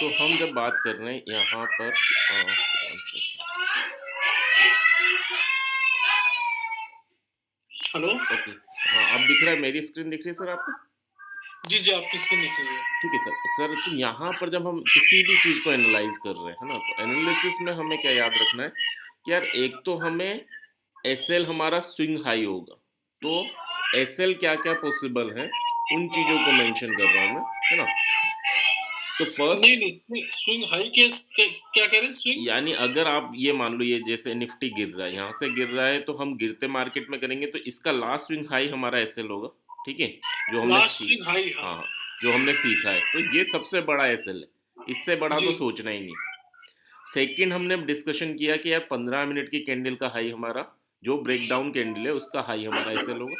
तो हम जब बात कर रहे हैं यहाँ पर हेलो। ओके, हाँ अब दिख रहा है, मेरी स्क्रीन दिख रही है सर आपको? जी जी, आपकी स्क्रीन दिख रही है। ठीक है सर। सर तो यहाँ पर जब हम किसी भी चीज़ को एनालाइज कर रहे हैं, है ना, तो एनालिसिस में हमें क्या याद रखना है कि यार एक तो हमें एस एल हमारा स्विंग हाई होगा, तो एस एल क्या क्या पॉसिबल है उन चीज़ों को मेंशन कर रहा हूँ मैं, है ना। तो नहीं फर्स्ट, नहीं, स्विंग हाई केस क्या कह रहे हैं? स्विंग। यानी अगर आप ये मान लो, ये जैसे निफ्टी गिर रहा है, यहाँ से गिर रहा है, तो हम गिरते मार्केट में करेंगे तो इसका लास्ट स्विंग हाई हमारा एसएल होगा। ठीक है, जो हमने लास्ट स्विंग हाई, हाँ। हाँ, जो हमने सीखा है, तो ये सबसे बड़ा एसएल है, इससे बड़ा जी तो सोचना ही नहीं। सेकंड, हमने डिस्कशन किया कि यार 15 मिनट की कैंडल का हाई हमारा, जो ब्रेकडाउन कैंडल है उसका हाई हमारा एसएल होगा,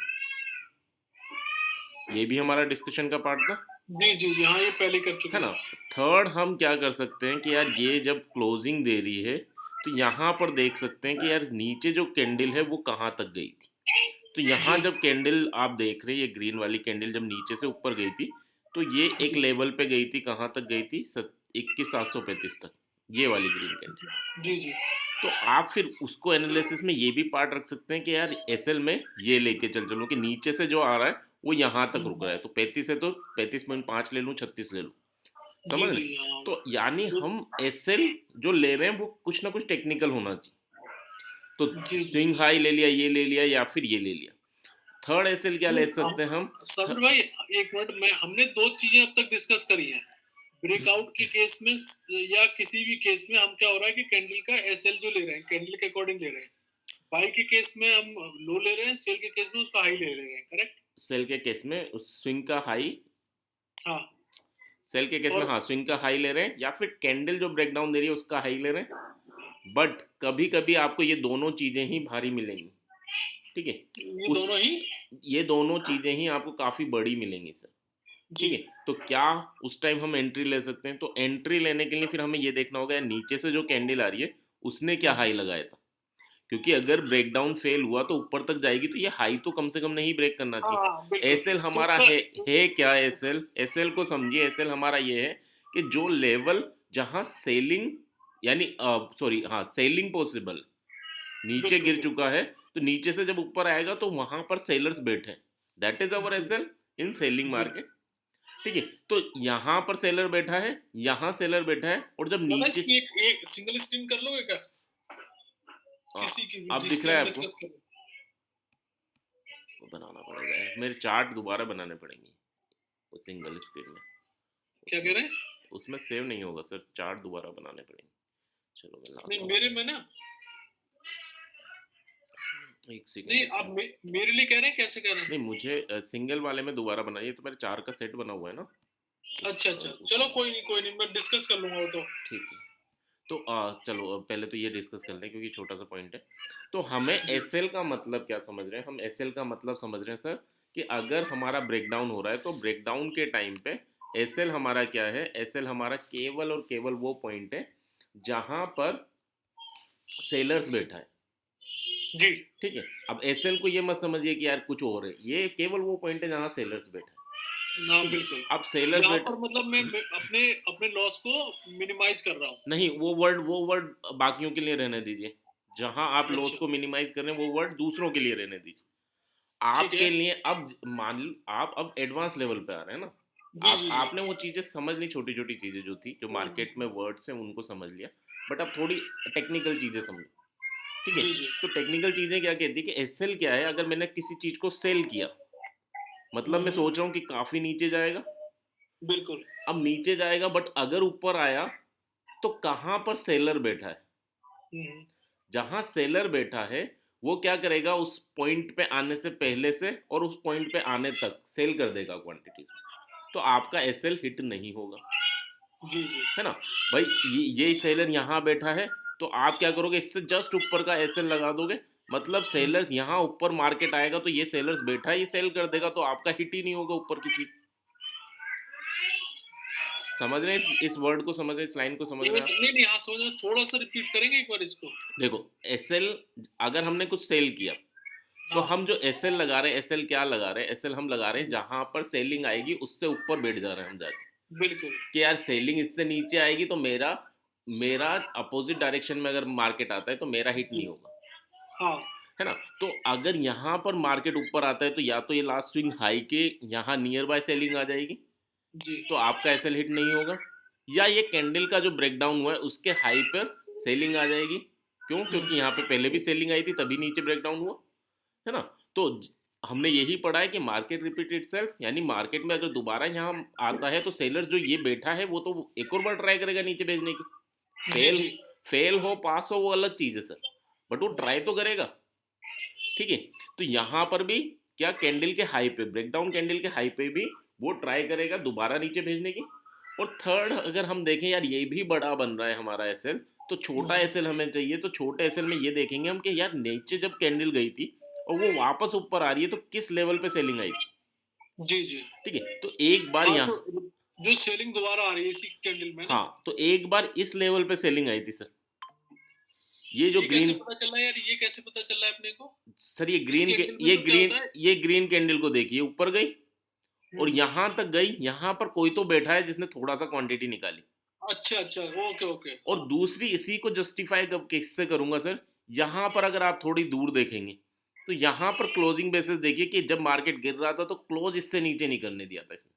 ये भी हमारा डिस्कशन का पार्ट था, जी जी जी, हाँ ये पहले कर है चुके ना। हैं। थर्ड, हम क्या कर सकते हैं कि यार ये जब क्लोजिंग दे रही है तो यहाँ पर देख सकते हैं कि यार नीचे जो कैंडल है वो कहाँ तक गई थी। तो यहाँ जी जब कैंडल आप देख रहे हैं, ये ग्रीन वाली कैंडल जब नीचे से ऊपर गई थी, तो ये एक जी लेवल पे गई थी, कहाँ तक गई थी, 21,735 तक, ये वाली ग्रीन कैंडल। जी जी तो आप फिर उसको एनालिसिस में ये भी पार्ट रख सकते हैं कि यार एसएल में ये लेके चल चलो कि नीचे से जो आ रहा है वो यहाँ तक रुक रहा है, तो 35 है तो 35.5 ले लूँ, 36 ले लूँ, जी समझ रहे जी, हैं? हाँ। तो यानी तो हम एसएल जो ले रहे हैं वो कुछ ना कुछ टेक्निकल होना चाहिए। तो जी जी स्विंग जी। हाई ले लिया, ये ले लिया, या फिर ये ले लिया। थर्ड एसएल क्या ले सकते हैं हम? साबिर भाई, एक मिनट में, हमने दो चीजें अब तक डिस्कस करी हैं। ब्रेकआउट के केस में या किसी भी केस में हम क्या हो रहा है कि कैंडल का एसएल जो ले रहे हैं, कैंडल के अकॉर्डिंग ले रहे हैं। बाई के केस में हम लो ले रहे हैं, सेल के केस में उसका हाई ले रहे हैं, करेक्ट? सेल के केस में उस स्विंग का हाई, हाँ। सेल के केस में और हाँ स्विंग का हाई ले रहे हैं, या फिर कैंडल जो ब्रेकडाउन दे रही है उसका हाई ले रहे हैं। बट कभी कभी आपको ये दोनों चीजें ही भारी मिलेंगी। ठीक है, ये उस दोनों ही। ये दोनों चीजें ही आपको काफी बड़ी मिलेंगी सर। जी ठीक है, तो क्या उस टाइम हम एंट्री ले सकते हैं? तो एंट्री लेने के लिए फिर हमें ये देखना होगा यार नीचे से जो कैंडल आ रही है उसने क्या हाई लगाया था, क्योंकि अगर ब्रेकडाउन फेल हुआ तो ऊपर तक जाएगी, तो ये हाई तो कम से कम नहीं ब्रेक करना हाँ चाहिए। हाँ, बिल्कुल एसएल तो हमारा उसका। है क्या? एसएल को समझिए, एसएल हमारा ये है कि जो लेवल जहां सेलिंग, यानी सॉरी हाँ सेलिंग पॉसिबल, नीचे बिल्कुल गिर बिल्कुल। चुका है, तो नीचे से जब ऊपर आएगा तो वहां पर सेलर्स बैठे हैं, that is our G SL in selling जी। मार्केट। ठीक है, तो यहाँ पर सेलर बैठा है, यहाँ सेलर बैठा है, और जब दादा, नीचे इसकी एक सिंगल स्क्रीन कर लोगे क्या? आ, किसी की भी अब दिख जिसकी रहा है हम आपको? डिस्कस करें। वो बनाना पड़ेगा यार, मेरे चार्ट दोबारा बनाने पड़ेंगे वो सिंगल स्क्रीन में, क्या उसमें कह रहे हैं? उसमें सेव नहीं होगा सर, चार्ट दोबारा बनाने पड़ेंगे। चलो मैं नहीं, लाता मेरे हूँ, में ना। एक सेकेंड नहीं, रुकिए। आप मेरे लिए कह रहे हैं, कैसे कह रहे हैं? नहीं, मुझे सिंगल वाले में दोबारा बनाइए, तो मेरे चार का सेट बना हुआ है ना, अच्छा अच्छा, चलो उसमें। कोई नहीं कोई नहीं, मैं डिस्कस कर लूंगा वो तो। ठीक है, तो चलो पहले तो ये डिस्कस कर लें क्योंकि छोटा सा पॉइंट है। तो हमें जी एस एल का मतलब क्या समझ रहे हैं? हम एस एल का मतलब समझ रहे हैं सर कि अगर हमारा ब्रेकडाउन हो रहा है तो ब्रेकडाउन के टाइम पे एस एल हमारा क्या है? एस एल हमारा केवल और केवल वो पॉइंट है जहां पर सेलर्स बैठा है। जी। ठीक है, अब एस एल को ये मत समझिए कि यार कुछ और है, ये केवल वो पॉइंट है जहां सेलर्स बैठा है। हाँ ठीक है, बिल्कुल। अब सेलर्स जहाँ बैठा, पर मतलब मैं अपने अपने लॉस को मिनिमाइज कर रहा हूँ। नहीं वो वर्ड बाकियों के लिए रहने दीजिए। जहां आप लॉस अच्छा। को मिनिमाइज कर रहे हैं वो वर्ड दूसरों के लिए रहने दीजिए। ठीक है। आपके लिए अब मान लो आप अब एडवांस लेवल पे आ रहे हैं ना, जी आप जी जी। आपने वो चीज़ें समझ ली, छोटी छोटी चीज़ें जो थी, जो मार्केट में वर्ड्स हैं उनको समझ लिया, बट अब थोड़ी टेक्निकल चीज़ें समझो। ठीक है, जी जी। तो टेक्निकल चीज़ें क्या कहती है कि एसएल क्या है? अगर मैंने किसी चीज़ को सेल किया, मतलब मैं हम्म, सोच रहा हूँ कि काफ़ी नीचे जाएगा, बिल्कुल। अब नीचे जाएगा, बट अगर ऊपर आया तो कहाँ पर सेलर बैठा है? हम्म, जहां सेलर बैठा है वो क्या करेगा? उस पॉइंट पे आने से पहले से और उस पॉइंट पे आने तक सेल कर देगा क्वांटिटीज, तो आपका एसएल हिट नहीं होगा, जी जी। है ना। भाई ये सेलर यहाँ बैठा है, तो आप क्या करोगे? इससे जस्ट ऊपर का एसएल लगा दोगे, मतलब हम्म, सेलर्स यहाँ ऊपर मार्केट आएगा तो ये सेलर्स बैठा है, ये सेल कर देगा, तो आपका हिट ही नहीं होगा ऊपर की चीज। समझ रहे हैं? इस वर्ड को समझ रहे हैं, इस लाइन को समझ एक रहे हैं आप? नहीं नहीं, हाँ समझ में, थोड़ा सा रिपीट करेंगे एक बार इसको। देखो, एसएल, अगर हमने कुछ सेल किया तो हाँ। हम जो एस एल लगा रहे हैं, एस एल क्या लगा रहे हैं? एस एल हम लगा रहे हैं जहां पर सेलिंग आएगी उससे ऊपर बैठ जा रहे हैं हम जाके, बिल्कुल। कि यार सेलिंग इससे नीचे आएगी तो मेरा मेरा अपोजिट डायरेक्शन में अगर मार्केट आता है तो मेरा हिट जी। नहीं होगा, हाँ। है ना? तो अगर यहाँ पर मार्केट ऊपर आता है तो या तो ये लास्ट स्विंग हाई के यहाँ नियर बाय सेलिंग आ जाएगी, जी। तो आपका एसएल हिट नहीं होगा, या ये कैंडल का जो ब्रेकडाउन हुआ है उसके हाई पर सेलिंग आ जाएगी। क्यों? हुँ, क्योंकि यहाँ पे पहले भी सेलिंग आई थी तभी नीचे ब्रेकडाउन हुआ, है ना? तो हमने यही पढ़ा है कि मार्केट रिपीट इटसेल्फ, यानी मार्केट में अगर दोबारा यहाँ आता है तो सेलर जो ये बैठा है वो तो एक और बार ट्राई करेगा नीचे भेजने की। जी, फेल जी। फेल हो पास हो वो अलग चीज़ है सर, बट वो ट्राई तो करेगा, ठीक है? तो यहाँ पर भी क्या कैंडल के हाई पे, ब्रेकडाउन कैंडल के हाई पे भी वो ट्राई करेगा दोबारा नीचे भेजने की। और थर्ड अगर हम देखें यार ये भी बड़ा बन रहा है हमारा एसएल, तो छोटा हुँ। एसएल हमें चाहिए, तो छोटे एसएल में ये देखेंगे हम कि यार नीचे जब कैंडल गई थी और वो वापस ऊपर आ रही है तो किस लेवल पे सेलिंग आई थी, जी, जी। ठीक है? तो एक बार हाँ, यहाँ, तो जो सेलिंग दोबारा आ रही है इसी कैंडल में ना, हाँ, तो एक बार इस लेवल पे सेलिंग आई थी सर, ये जो ये कैसे ग्रीन, पता चल रहा है यार, ये कैसे पता चल रहा है अपने को? सर ये इस ग्रीन के, कैंडल में तो क्या होता है। ये ग्रीन कैंडल को देखिए ऊपर गई और हुँ। यहाँ तक गई, यहाँ पर कोई तो बैठा है जिसने थोड़ा सा क्वांटिटी निकाली। अच्छा, अच्छा। Okay, okay. और हाँ। दूसरी इसी को जस्टिफाई कब किससे करूंगा सर, यहाँ पर अगर आप थोड़ी दूर देखेंगे तो यहाँ पर क्लोजिंग बेसिस देखिए कि जब मार्केट गिर रहा था तो क्लोज इससे नीचे नहीं करने दिया था इसने,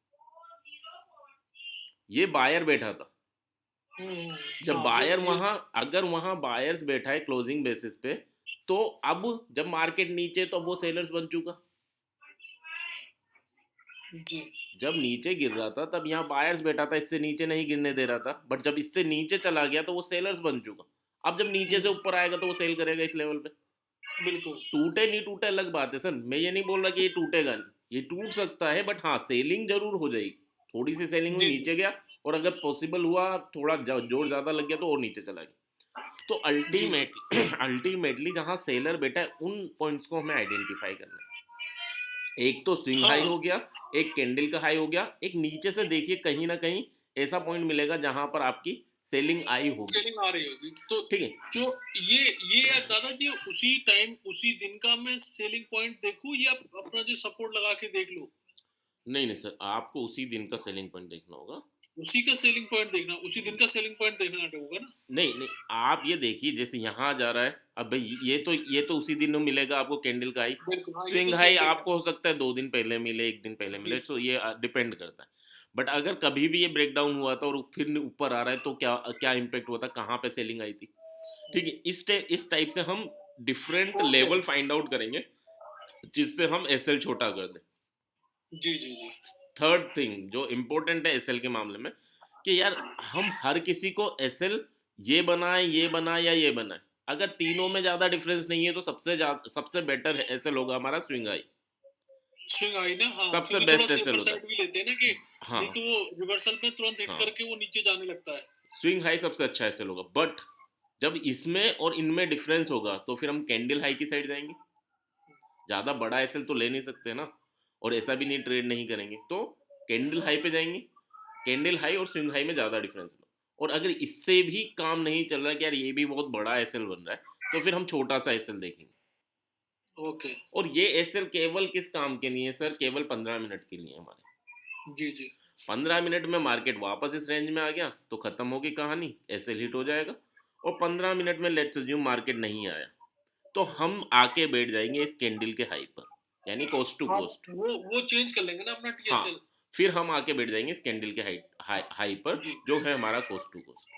ये बायर बैठा था। हुँ, हुँ। जब हाँ, बायर ये वहां, अगर वहां बायर्स बैठा है क्लोजिंग बेसिस पे, तो अब जब मार्केट नीचे तो वो सेलर्स बन चुका। जी। जब नीचे गिर रहा था तब यहाँ बायर्स बैठा था, इससे नीचे नहीं गिरने दे रहा था, बट जब इससे नीचे चला गया तो वो सेलर्स बन चुका। अब जब नीचे से हुँ, ऊपर आएगा तो वो सेल करेगा इस लेवल पे। बिल्कुल। टूटे नहीं टूटे अलग बात है सर, मैं ये नहीं बोल रहा कि ये टूटेगा नहीं, ये टूट सकता है, बट हाँ सेलिंग जरूर हो जाएगी। थोड़ी सी सेलिंग हुई जी, जी। नीचे गया, और अगर पॉसिबल हुआ थोड़ा जोर ज्यादा लग गया तो और नीचे चला गया। तो जी, जी। अल्टीमेट अल्टीमेटली जहाँ सेलर बैठा है उन पॉइंट्स को हमें आइडेंटिफाई करना है। एक तो स्विंग हाई हाँ, हो गया, एक कैंडल का हाई हो गया, एक नीचे से देखिए कहीं ना कहीं ऐसा पॉइंट मिलेगा जहां पर आपकी सेलिंग आई होगी, सेलिंग आ रही होगी। तो ठीक है? जो ये दादाजी उसी टाइम उसी दिन का मैं सेलिंग पॉइंट देखूँ या अपना जो सपोर्ट लगा के देख लूँ? नहीं नहीं सर, आपको उसी दिन का सेलिंग पॉइंट देखना होगा। उसी का सेलिंग पॉइंट देखना, उसी दिन का सेलिंग पॉइंट देखना होगा ना? नहीं नहीं, आप ये देखिए जैसे यहाँ जा रहा है, अब भाई ये तो उसी दिन मिलेगा आपको कैंडल का हाई। बिल्कुल, हाँ, ये स्विंग तो हाई सही कह रहे हैं। आपको हो सकता है 2 दिन पहले मिले, एक दिन पहले मिले, जी, तो ये डिपेंड करता है। बट अगर कभी भी ये ब्रेकडाउन हुआ था और फिर ऊपर आ रहा है तो क्या क्या इम्पेक्ट हुआ था, कहाँ पे सेलिंग आई थी, ठीक है? हुँ, इस टाइप से हम different okay. Level find out करेंगे जिससे हम एसएल छोटा कर दें। जी, जी, जी। थर्ड थिंग जो इम्पोर्टेंट है एसएल के मामले में, कि यार हम हर किसी को एसएल ये बनाए या ये बनाए, अगर तीनों में ज्यादा डिफरेंस नहीं है तो सबसे बेटर एसएल होगा हमारा स्विंग आई, स्विंग आई ना, हाँ, सबसे क्योंकि थोड़ा बेस्ट एसएल सेफर होता है। साइड भी लेते हैं ना कि हाँ, नहीं तो वो रिवर्सल में तुरंत हिट हाँ, करके वो नीचे जाने लगता है। स्विंग हाई सबसे अच्छा एसएल होगा, बट जब इसमें और इनमें डिफरेंस होगा तो फिर हम कैंडल हाई की साइड जाएंगे। ज़्यादा बड़ा एसएल तो ले नहीं सकते ना, और ऐसा भी नहीं ट्रेड नहीं करेंगे, तो कैंडल हाई पे जाएंगे। कैंडल हाई और स्विंग हाई में ज़्यादा डिफरेंस लो, और अगर इससे भी काम नहीं चल रहा है कि यार ये भी बहुत बड़ा एसएल बन रहा है, तो फिर हम छोटा सा एसएल देखेंगे। ओके। और ये एसएल केवल किस काम के लिए है सर? केवल 15 मिनट के लिए हमारे। जी, जी। 15 मिनट में मार्केट वापस इस रेंज में आ गया तो खत्म होगी कहानी, एसएल हिट हो जाएगा। और 15 मिनट में लेट्स अज्यूम मार्केट नहीं आया, तो हम आके बैठ जाएंगे इस कैंडल के हाई पर, यानी कोस्ट टू हाँ, कोस्ट। वो चेंज कर लेंगे ना अपना हाँ, टीएसएल। फिर हम आके बैठ जाएंगे इस कैंडल के हाई हाई हाई पर, जी। जो है हमारा कोस्ट टू कोस्ट।